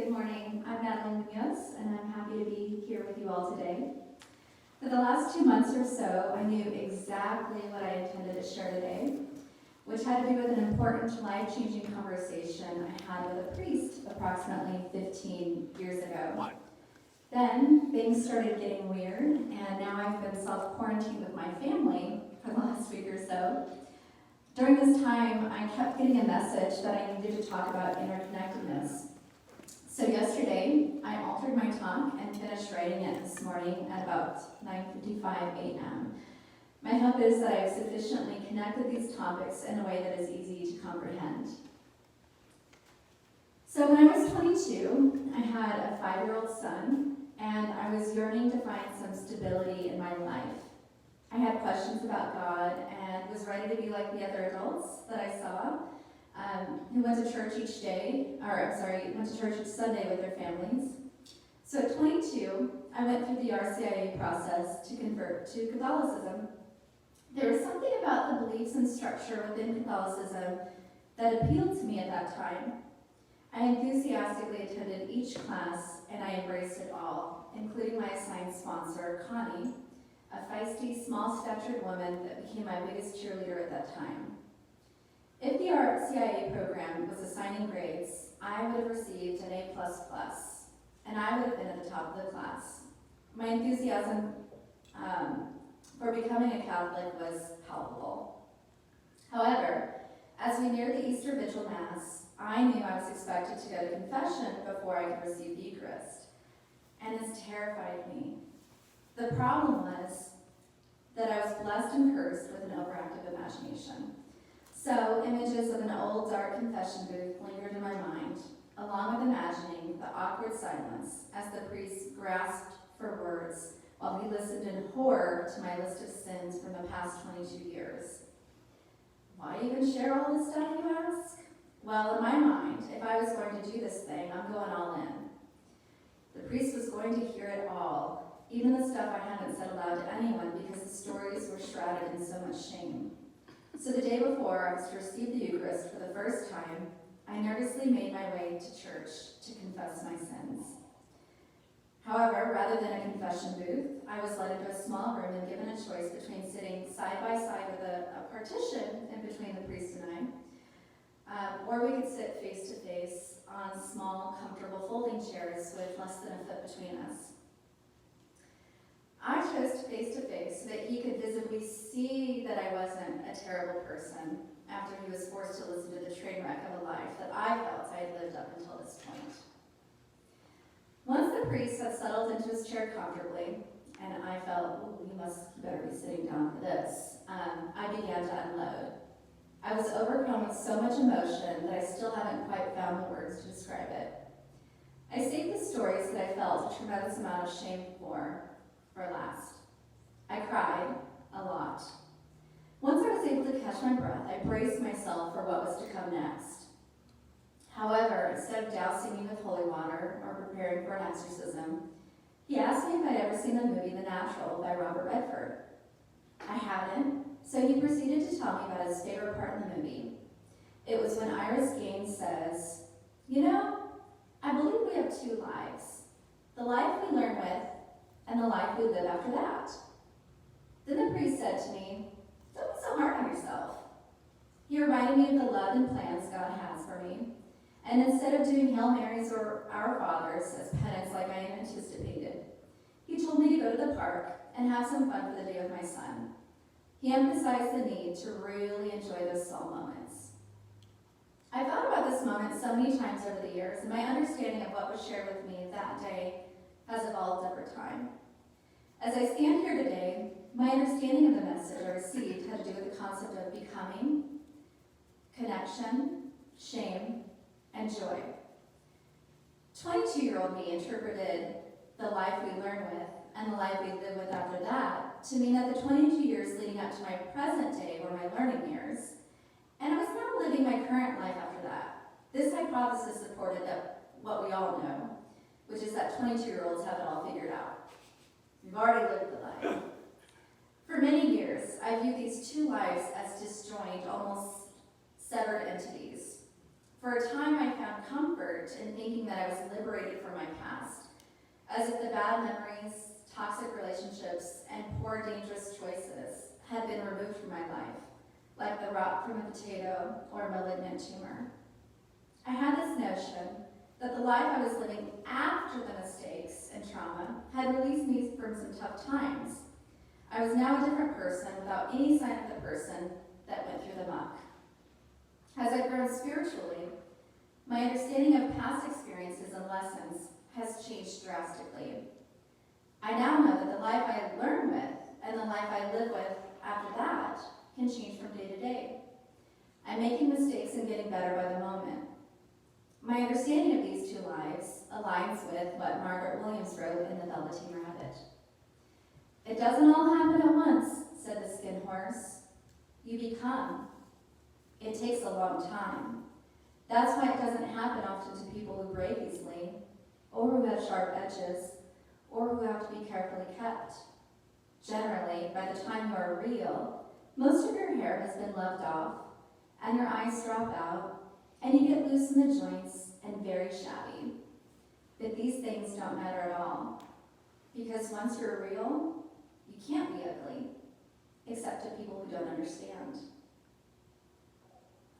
Good morning. I'm Natalie Munoz, and I'm happy to be here with you all today. For the last 2 months or so, I knew exactly what I intended to share today, which had to do with an important life-changing conversation I had with a priest approximately 15 years ago. What? Then things started getting weird, and now I've been self-quarantined with my family for the last week or so. During this time, I kept getting a message that I needed to talk about interconnectedness. So yesterday, I altered my talk and finished writing it this morning at about 9:55 a.m. My hope is that I've sufficiently connected these topics in a way that is easy to comprehend. So when I was 22, I had a 5-year-old son, and I was yearning to find some stability in my life. I had questions about God and was ready to be like the other adults that I saw, who went to church each Sunday with their families. So at 22, I went through the RCIA process to convert to Catholicism. There was something about the beliefs and structure within Catholicism that appealed to me at that time. I enthusiastically attended each class, and I embraced it all, including my assigned sponsor, Connie, a feisty, small-statured woman that became my biggest cheerleader at that time. If the RCIA program was assigning grades, I would have received an A++, and I would have been at the top of the class. My enthusiasm for becoming a Catholic was palpable. However, as we neared the Easter Vigil Mass, I knew I was expected to go to confession before I could receive the Eucharist, and this terrified me. The problem was that I was blessed and cursed with an overactive imagination. So images of an old, dark confession booth lingered in my mind, along with imagining the awkward silence as the priest grasped for words while he listened in horror to my list of sins from the past 22 years. Why even share all this stuff, you ask? Well, in my mind, if I was going to do this thing, I'm going all in. The priest was going to hear it all, even the stuff I hadn't said aloud to anyone because the stories were shrouded in so much shame. So the day before I was to receive the Eucharist for the first time, I nervously made my way to church to confess my sins. However, rather than a confession booth, I was led into a small room and given a choice between sitting side by side with a partition in between the priest and I, or we could sit face to face on small, comfortable folding chairs with less than a foot between us. I chose face to face so that he could visibly see that I wasn't a terrible person after he was forced to listen to the train wreck of a life that I felt I had lived up until this point. Once the priest had settled into his chair comfortably, and I felt, he better be sitting down for this, I began to unload. I was overcome with so much emotion that I still haven't quite found the words to describe it. I saved the stories that I felt a tremendous amount of shame for last. I cried a lot. Once I was able to catch my breath, I braced myself for what was to come next. However, instead of dousing me with holy water or preparing for an exorcism, he asked me if I'd ever seen the movie The Natural by Robert Redford. I hadn't, so he proceeded to tell me about his favorite part in the movie. It was when Iris Gaines says, I believe we have 2 lives, the life we learn with and the life we live after that. Then the priest said to me, don't be so hard on yourself. He reminded me of the love and plans God has for me, and instead of doing Hail Marys or Our Fathers as penance like I had anticipated, he told me to go to the park and have some fun for the day with my son. He emphasized the need to really enjoy those small moments. I thought about this moment so many times over the years, and my understanding of what was shared with me that day has evolved over time. As I stand here today, my understanding of the message I received had to do with the concept of becoming, connection, shame, and joy. 22-year-old me interpreted the life we learn with and the life we live with after that to mean that the 22 years leading up to my present day were my learning years, and I was now living my current life after that. This hypothesis supported that what we all know, which is that 22-year-olds have it all figured out. We've already lived the life. For many years, I viewed these 2 lives as disjoint, almost severed entities. For a time, I found comfort comfort in thinking that I was liberated from my past, as if the bad memories, toxic relationships, and poor, dangerous choices had been removed from my life, like the rot from a potato or a malignant tumor. I had this notion that the life I was living after the mistakes and trauma had released me from some tough times. I was now a different person without any sign of the person that went through the muck. As I've grown spiritually, my understanding of past experiences and lessons has changed drastically. I now know that the life I learn with and the life I live with after that can change from day to day. I'm making mistakes and getting better by the moment. My understanding of these two lives aligns with what Margaret Williams wrote in The Velveteen Rabbit. It doesn't all happen at once, said the skin horse. You become. It takes a long time. That's why it doesn't happen often to people who break easily, or who have sharp edges, or who have to be carefully kept. Generally, by the time you are real, most of your hair has been loved off, and your eyes drop out, and you get loose in the joints and very shabby. But these things don't matter at all, because once you're real, you can't be ugly, except to people who don't understand.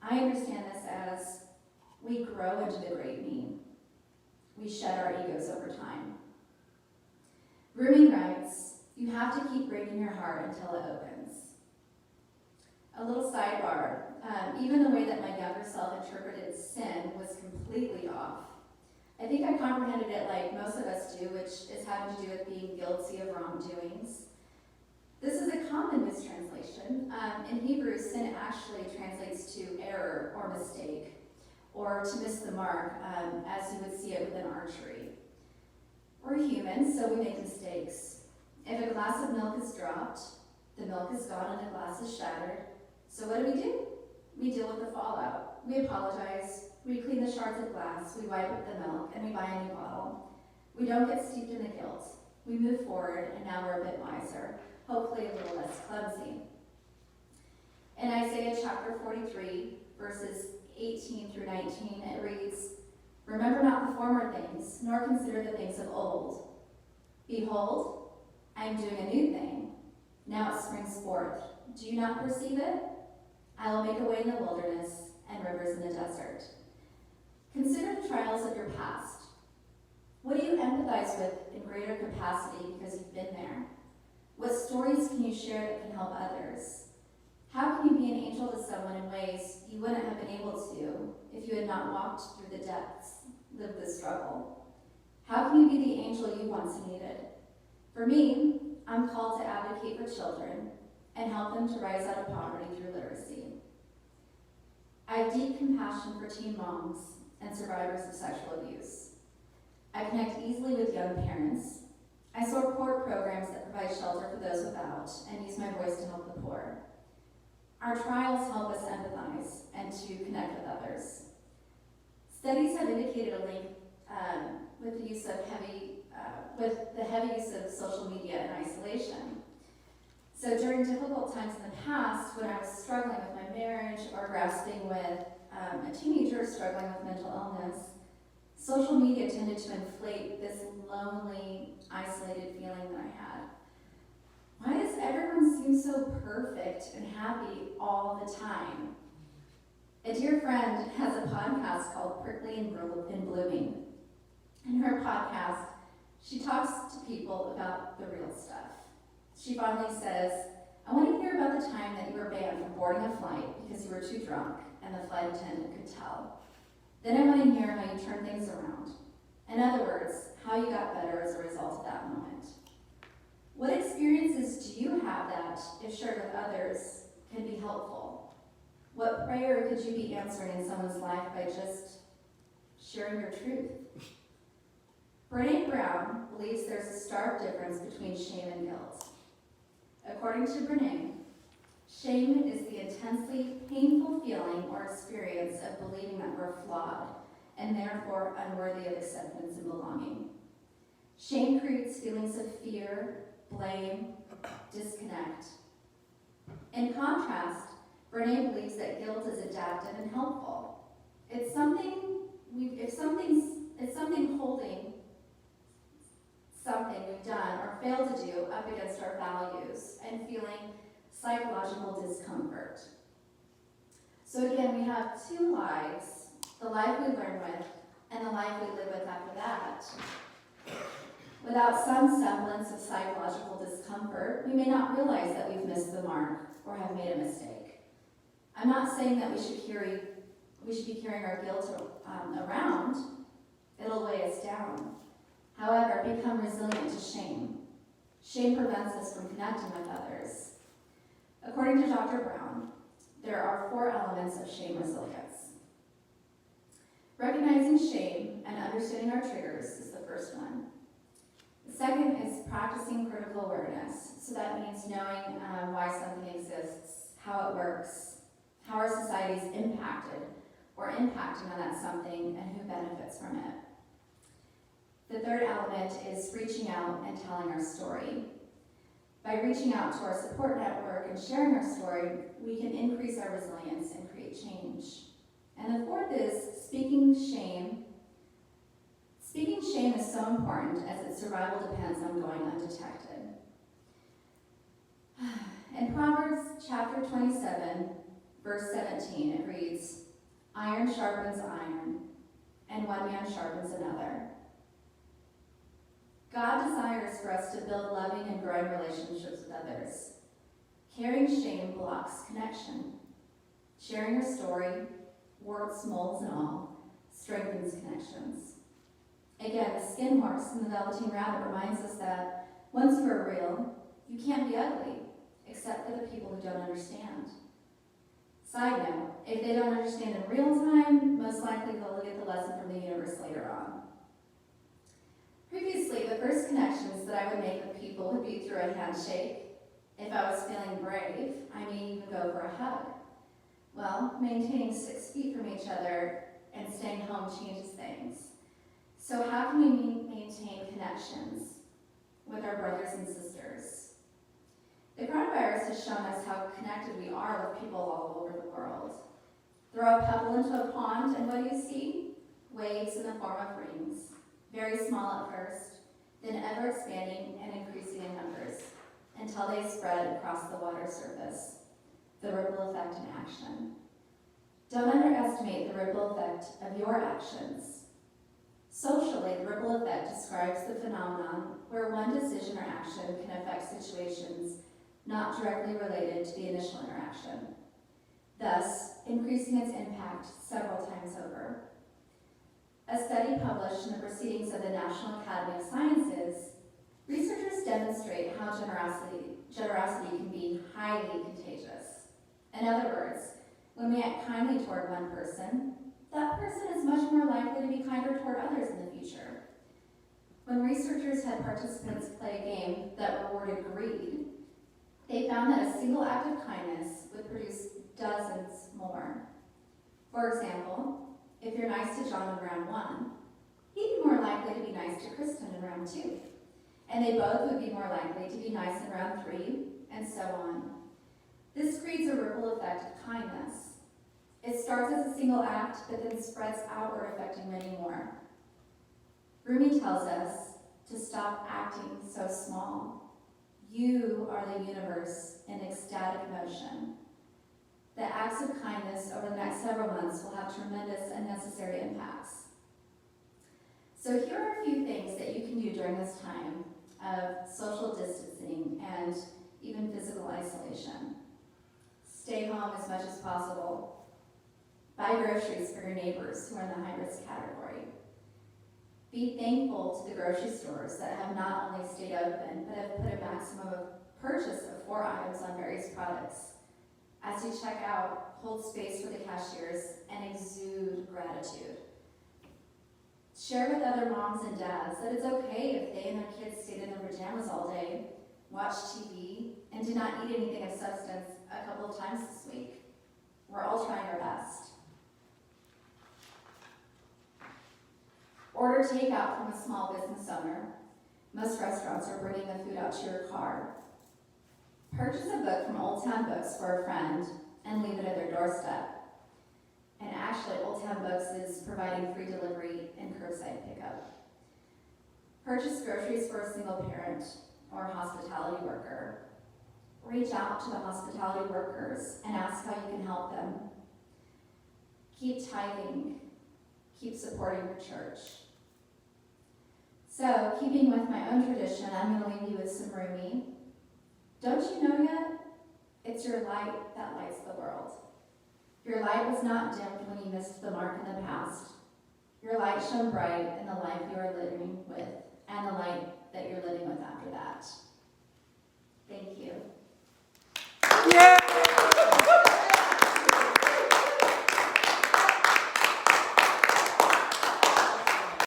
I understand this as we grow into the great me. We shed our egos over time. Rumi writes, you have to keep breaking your heart until it opens. A little sidebar, even the way that my younger self interpreted sin was completely off. I think I comprehended it like most of us do, which is having to do with being guilty of wrongdoings. This is a common mistranslation. In Hebrew, sin actually translates to error or mistake, or to miss the mark, as you would see it within archery. We're human, so we make mistakes. If a glass of milk is dropped, the milk is gone and the glass is shattered. So what do? We deal with the fallout. We apologize, we clean the shards of glass, we wipe up the milk, and we buy a new bottle. We don't get steeped in the guilt. We move forward, and now we're a bit wiser, hopefully a little less clumsy. In Isaiah chapter 43, verses 18 through 19, it reads, remember not the former things, nor consider the things of old. Behold, I am doing a new thing. Now it springs forth. Do you not perceive it? I will make a way in the wilderness and rivers in the desert. Consider the trials of your past. What do you empathize with in greater capacity because you've been there? What stories can you share that can help others? How can you be an angel to someone in ways you wouldn't have been able to if you had not walked through the depths, lived the struggle? How can you be the angel you once needed? For me, I'm called to advocate for children and help them to rise out of poverty through literacy. I have deep compassion for teen moms and survivors of sexual abuse. I connect easily with young parents. I support programs that provide shelter for those without and use my voice to help the poor. Our trials help us empathize and to connect with others. Studies have indicated a link with the heavy use of social media and isolation. So during difficult times in the past, when I was struggling with my marriage or grasping with a teenager struggling with mental illness, social media tended to inflate this lonely, isolated feeling that I had. Why does everyone seem so perfect and happy all the time? A dear friend has a podcast called Prickly and Blooming. In her podcast, she talks to people about the real stuff. She fondly says, I want to hear about the time that you were banned from boarding a flight because you were too drunk and the flight attendant could tell. Then I want to hear how you turned things around. In other words, how you got better as a result of that moment. What experiences do you have that, if shared with others, can be helpful? What prayer could you be answering in someone's life by just sharing your truth? Brene Brown believes there's a stark difference between shame and guilt. According to Brene, shame is the intensely painful feeling or experience of believing that we're flawed and therefore unworthy of acceptance and belonging. Shame creates feelings of fear, blame, disconnect. In contrast, Brene believes that guilt is adaptive and helpful. If something's up against our values and feeling psychological discomfort. So again, we have two lives, the life we learn with and the life we live with after that. Without some semblance of psychological discomfort, we may not realize that we've missed the mark or have made a mistake. I'm not saying that we should be carrying our guilt around. It'll weigh us down. However, become resilient to shame. Shame prevents us from connecting with others. According to Dr. Brown, there are 4 elements of shame resilience. Recognizing shame and understanding our triggers is the first one. The second is practicing critical awareness. So that means knowing why something exists, how it works, how our society is impacted or impacting on that something, and who benefits from it. The third element is reaching out and telling our story. By reaching out to our support network and sharing our story, we can increase our resilience and create change. And the fourth is speaking shame. Speaking shame is so important as its survival depends on going undetected. In Proverbs chapter 27, verse 17, it reads, "Iron sharpens iron, and one man sharpens another." God desires for us to build loving and growing relationships with others. Carrying shame blocks connection. Sharing your story, warts, molds, and all, strengthens connections. Again, the skin marks in the Velveteen Rabbit reminds us that once you are real, you can't be ugly, except for the people who don't understand. Side note, if they don't understand in real time, most likely they'll get the lesson from the universe later on. Previously, the first connections that I would make with people would be through a handshake. If I was feeling brave, I may even go for a hug. Well, maintaining 6 feet from each other and staying home changes things. So how can we maintain connections with our brothers and sisters? The coronavirus has shown us how connected we are with people all over the world. Throw a pebble into a pond and what do you see? Waves in the form of rings. Very small at first, then ever expanding and increasing in numbers until they spread across the water surface. The ripple effect in action. Don't underestimate the ripple effect of your actions. Socially, the ripple effect describes the phenomenon where one decision or action can affect situations not directly related to the initial interaction, thus increasing its impact several times over. A study published in the Proceedings of the National Academy of Sciences, researchers demonstrate how generosity can be highly contagious. In other words, when we act kindly toward one person, that person is much more likely to be kinder toward others in the future. When researchers had participants play a game that rewarded greed, they found that a single act of kindness would produce dozens more. For example, if you're nice to John in round 1, he'd be more likely to be nice to Kristen in round 2. And they both would be more likely to be nice in round 3, and so on. This creates a ripple effect of kindness. It starts as a single act, but then spreads outward, affecting many more. Rumi tells us to stop acting so small. You are the universe in ecstatic motion. The acts of kindness over the next several months will have tremendous and necessary impacts. So here are a few things that you can do during this time of social distancing and even physical isolation. Stay home as much as possible. Buy groceries for your neighbors who are in the high-risk category. Be thankful to the grocery stores that have not only stayed open, but have put a maximum of purchase of 4 items on various products. As you check out, hold space for the cashiers and exude gratitude. Share with other moms and dads that it's okay if they and their kids stayed in their pajamas all day, watched TV, and did not eat anything of substance a couple of times this week. We're all trying our best. Order takeout from a small business owner. Most restaurants are bringing the food out to your car. Purchase a book from Old Town Books for a friend and leave it at their doorstep. And actually, Old Town Books is providing free delivery and curbside pickup. Purchase groceries for a single parent. or hospitality worker. Reach out to the hospitality workers and ask how you can help them. Keep tithing. Keep supporting your church. So, keeping with my own tradition, I'm going to leave you with some Rumi. Don't you know yet? It's your light that lights the world. Your light was not dimmed when you missed the mark in the past. Your light shone bright in the life you are living with and the light that you're living with after that. Thank you.